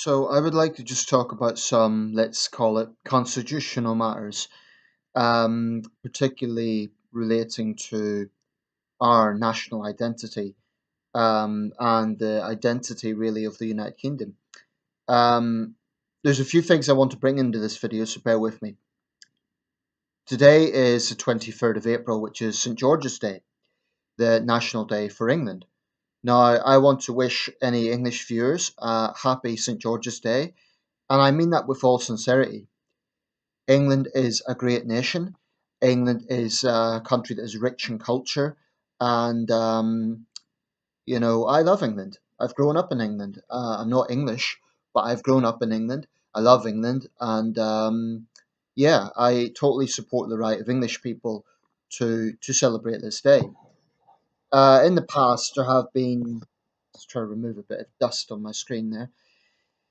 So I would like to just talk about some, let's call it, constitutional matters, particularly relating to our national identity and the identity really of the United Kingdom. Um, there's a few things I want to bring into this video, so bear with me. Today is the 23rd of April, which is St George's Day, the national day for England. Now, I want to wish any English viewers a happy St George's Day, and I mean that with all sincerity. England is a great nation. England is a country that is rich in culture, and I love England. I've grown up in England. I'm not English, but I've grown up in England. I love England, and yeah, I totally support the right of English people to celebrate this day. In the past, there have been. Let's try to remove a bit of dust on my screen there.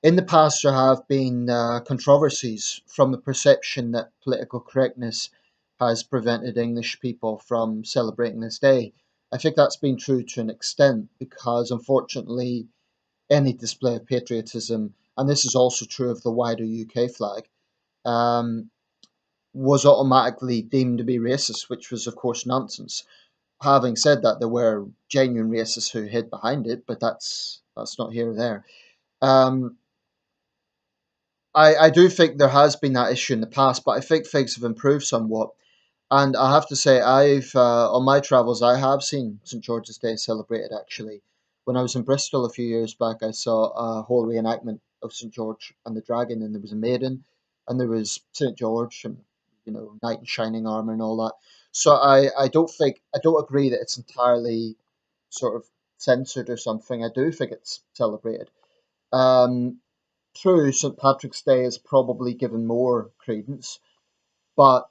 In the past, there have been controversies from the perception that political correctness has prevented English people from celebrating this day. I think that's been true to an extent because, unfortunately, any display of patriotism, and this is also true of the wider UK flag, um, was automatically deemed to be racist, which was, of course, nonsense. Having said that, there were genuine racists who hid behind it, but that's not here or there. Um, I do think there has been that issue in the past, but I think things have improved somewhat. And I have to say, I've on my travels, I have seen St George's Day celebrated. Actually, when I was in Bristol a few years back, I saw a whole reenactment of St George and the Dragon, and there was a maiden, and there was St George, and knight in shining armor and all that. So I don't agree that it's entirely sort of censored or something. I do think it's celebrated. Um, True, St Patrick's Day is probably given more credence, but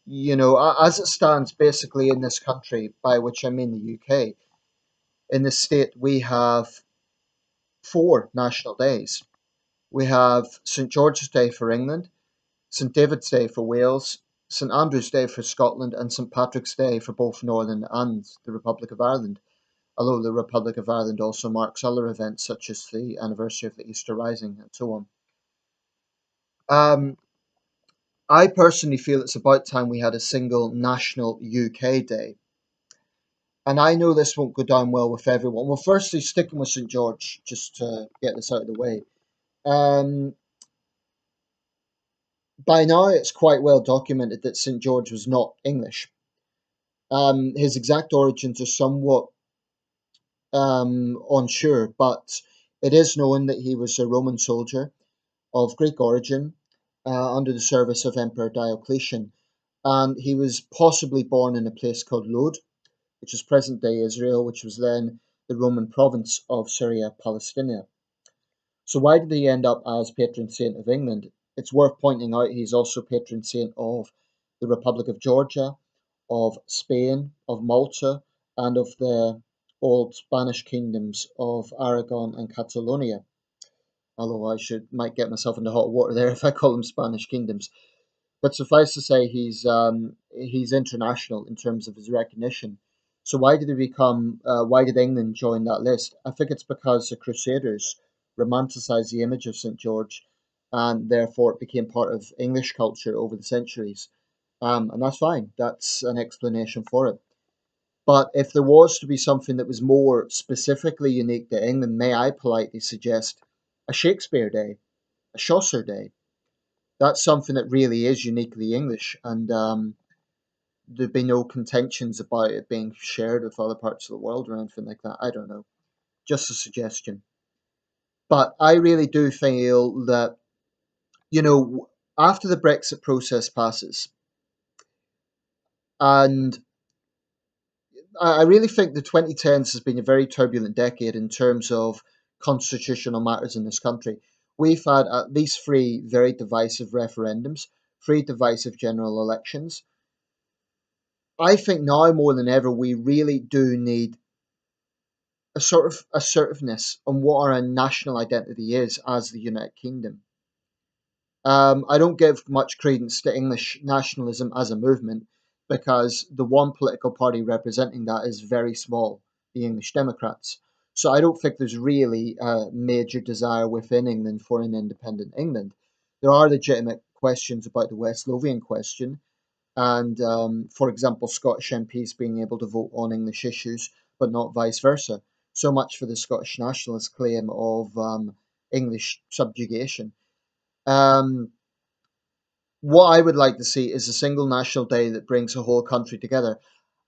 as it stands basically in this country, by which I mean the UK, in this state we have four national days. We have St George's Day for England, St David's Day for Wales, St Andrew's Day for Scotland, and St Patrick's Day for both Northern and the Republic of Ireland. Although the Republic of Ireland also marks other events such as the anniversary of the Easter Rising and so on. Um, I personally feel it's about time we had a single national UK day. And I know this won't go down well with everyone. Well, firstly, sticking with St George, just to get this out of the way. Um, by now, it's quite well documented that St George was not English. His exact origins are somewhat unsure, but it is known that he was a Roman soldier of Greek origin under the service of Emperor Diocletian. And he was possibly born in a place called Lod, which is present day Israel, which was then the Roman province of Syria Palestina. So, why did he end up as patron saint of England? It's worth pointing out he's also patron saint of the Republic of Georgia, of Spain, of Malta, and of the old Spanish kingdoms of Aragon and Catalonia. Although might get myself into hot water there if I call them Spanish kingdoms. But suffice to say, he's international in terms of his recognition. So why did he become? Why did England join that list? I think it's because the Crusaders romanticised the image of St George, and therefore it became part of English culture over the centuries. And that's fine. That's an explanation for it. But if there was to be something that was more specifically unique to England, may I politely suggest a Shakespeare Day, a Chaucer Day. That's something that really is uniquely English, and there'd be no contentions about it being shared with other parts of the world or anything like that. I don't know, just a suggestion. But I really do feel that you know after the Brexit process passes, and I really think the 2010s has been a very turbulent decade in terms of constitutional matters in this country. We've had at least three very divisive referendums, three divisive general elections. I think now more than ever, we really do need a sort of assertiveness on what our national identity is as the United Kingdom. I don't give much credence to English nationalism as a movement because the one political party representing that is very small, the English Democrats. So I don't think there's really a major desire within England for an independent England. There are legitimate questions about the West Lothian question, and for example, Scottish MPs being able to vote on English issues, but not vice versa. So much for the Scottish nationalist claim of English subjugation. Um, what I would like to see is a single national day that brings a whole country together.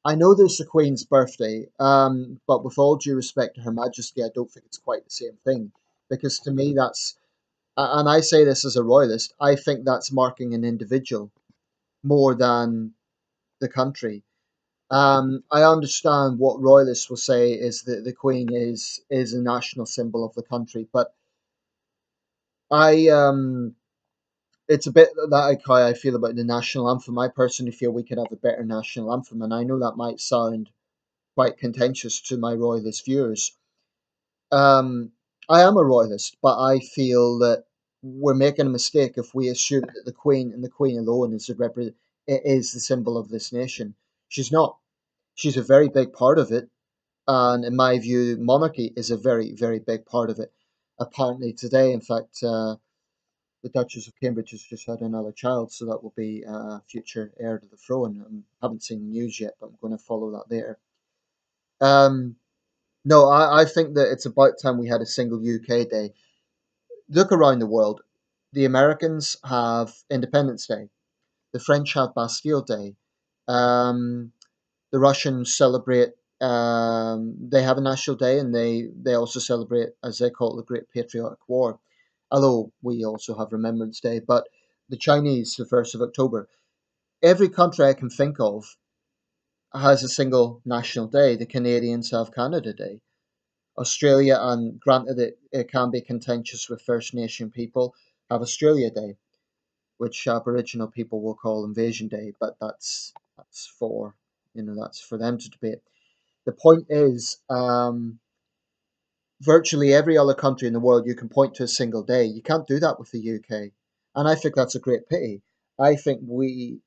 I know there's the Queen's birthday, but with all due respect to Her Majesty, I don't think it's quite the same thing. Because to me, and I say this as a royalist, I think that's marking an individual more than the country. I understand what royalists will say is that the Queen is a national symbol of the country, but I it's a bit like how I feel about the national anthem. I personally feel we could have a better national anthem, and I know that might sound quite contentious to my royalist viewers. Um, I am a royalist, but I feel that we're making a mistake if we assume that the Queen and the Queen alone is the symbol of this nation. She's not. She's a very big part of it, and in my view, monarchy is a very, very big part of it. Apparently, today, in fact, the Duchess of Cambridge has just had another child, so that will be a future heir to the throne. I haven't seen the news yet, but I'm going to follow that later. Um, no, I think that it's about time we had a single UK day. Look around the world. The Americans have Independence Day. The French have Bastille Day. Um, the Russians celebrate. They have a national day, and they also celebrate, as they call it, the Great Patriotic War. Although we also have Remembrance Day, but the Chinese, the 1st of October. Every country I can think of has a single national day. The Canadians have Canada Day. Australia, and granted it can be contentious with First Nation people, have Australia Day, which Aboriginal people will call Invasion Day, but that's for that's for them to debate. The point is, virtually every other country in the world you can point to a single day. You can't do that with the UK, and I think that's a great pity. I think we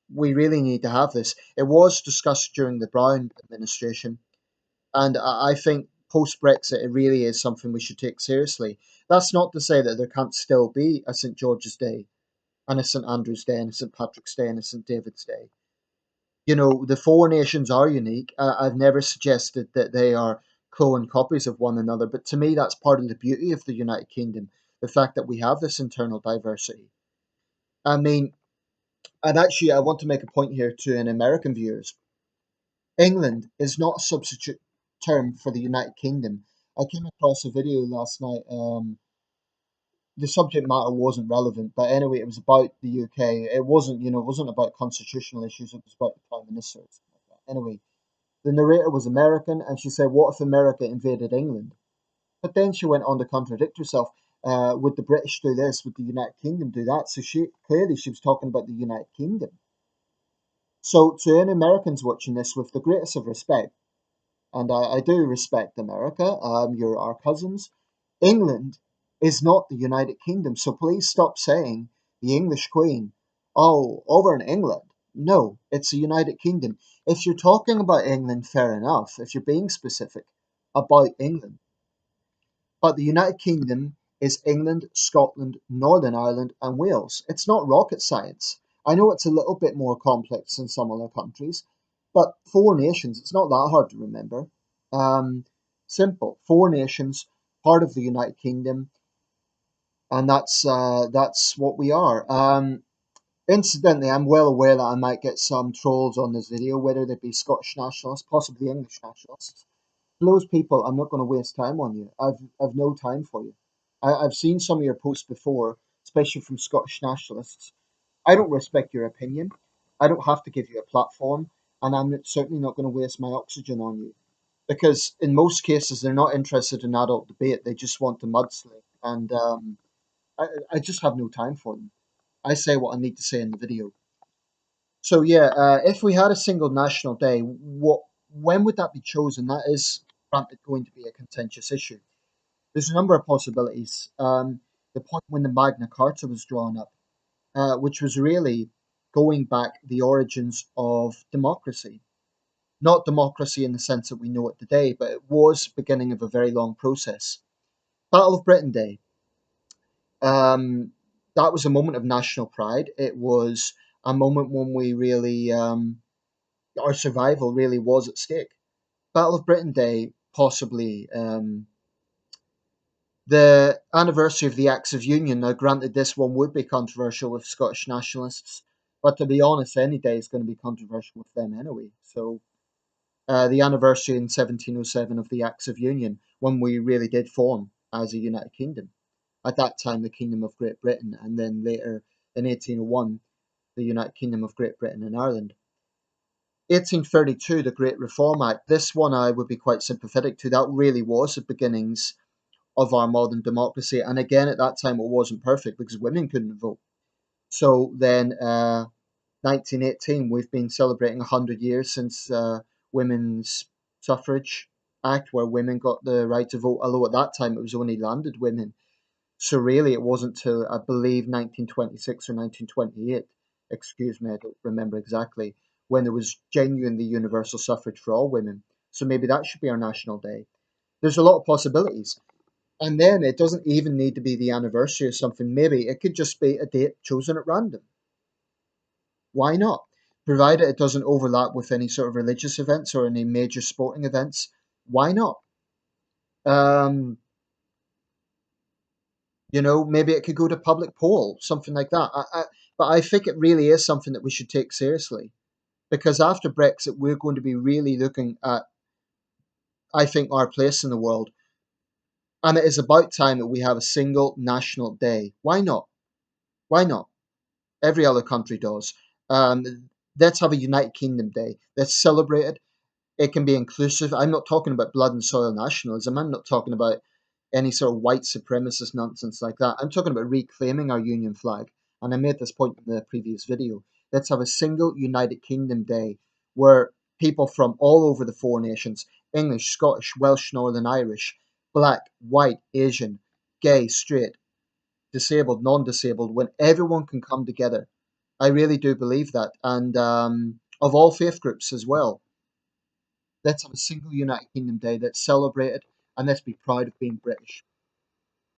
really need to have this. It was discussed during the Brown administration, and I think post Brexit, it really is something we should take seriously. That's not to say that there can't still be a St George's Day, and a St Andrew's Day, and a St Patrick's Day, and a St David's Day. The four nations are unique. I've never suggested that they are clone copies of one another, but to me, that's part of the beauty of the United Kingdom, the fact that we have this internal diversity. I mean, and actually, I want to make a point here to an American viewers. England is not a substitute term for the United Kingdom. I came across a video last night. The subject matter wasn't relevant, but anyway, it was about the UK. It wasn't about constitutional issues. It was about the Prime Minister. Or something like that. Anyway, the narrator was American, and she said, "What if America invaded England?" But then she went on to contradict herself. Would the British do this? Would the United Kingdom do that? So she was talking about the United Kingdom. So to any Americans watching this, with the greatest of respect, and I do respect America. You're our cousins. England is not the United Kingdom, so please stop saying the English Queen. Oh, over in England. No, it's the United Kingdom. If you're talking about England, fair enough. If you're being specific about England, but the United Kingdom is England, Scotland, Northern Ireland, and Wales. It's not rocket science. I know it's a little bit more complex than some other countries, but four nations, it's not that hard to remember. Um, Simple. Four nations, part of the United Kingdom, and that's what we are. Incidentally, I'm well aware that I might get some trolls on this video, whether they be Scottish nationalists, possibly English nationalists. For those people, I'm not going to waste time on you. I've no time for you. I've seen some of your posts before, especially from Scottish nationalists. I don't respect your opinion. I don't have to give you a platform, and certainly not going to waste my oxygen on you. Because in most cases, they're not interested in adult debate. They just want to mudsling, and I just have no time for them. I say what I need to say in the video. So yeah, if we had a single national day, when would that be chosen? That is granted going to be a contentious issue. There's a number of possibilities. The point when the Magna Carta was drawn up, which was really going back the origins of democracy. Not democracy in the sense that we know it today, but it was the beginning of a very long process. Battle of Britain Day. Um, that was a moment of national pride. It was a moment when we really, our survival really was at stake. Battle of Britain Day, possibly the anniversary of the Acts of Union. Now, granted, this one would be controversial with Scottish nationalists, but to be honest, any day is going to be controversial with them anyway. So, the anniversary in 1707 of the Acts of Union, when we really did form as a United Kingdom. At that time, the Kingdom of Great Britain, and then later in 1801, the United Kingdom of Great Britain and Ireland. 1832, the Great Reform Act. This one I would be quite sympathetic to. That really was the beginnings of our modern democracy. And again, at that time, it wasn't perfect because women couldn't vote. So then, 1918, we've been celebrating 100 years since Women's Suffrage Act, where women got the right to vote, although at that time it was only landed women. So really, it wasn't till I believe 1926 or 1928, excuse me, I don't remember exactly, when there was genuinely universal suffrage for all women. So maybe that should be our national day. There's a lot of possibilities. And then it doesn't even need to be the anniversary or something. Maybe it could just be a date chosen at random. Why not? Provided it doesn't overlap with any sort of religious events or any major sporting events. Why not? Um, maybe it could go to public poll, something like that. But I think it really is something that we should take seriously because after Brexit, we're going to be really looking at, I think, our place in the world. And it is about time that we have a single national day. Why not? Why not? Every other country does. Let's have a United Kingdom Day. Let's celebrate it. It can be inclusive. I'm not talking about blood and soil nationalism. I'm not talking about any sort of white supremacist nonsense like that. I'm talking about reclaiming our Union flag. And I made this point in the previous video. Let's have a single United Kingdom Day where people from all over the four nations, English, Scottish, Welsh, Northern Irish, black, white, Asian, gay, straight, disabled, non-disabled, when everyone can come together. I really do believe that. And of all faith groups as well. Let's have a single United Kingdom Day. Let's celebrate it and let's be proud of being British.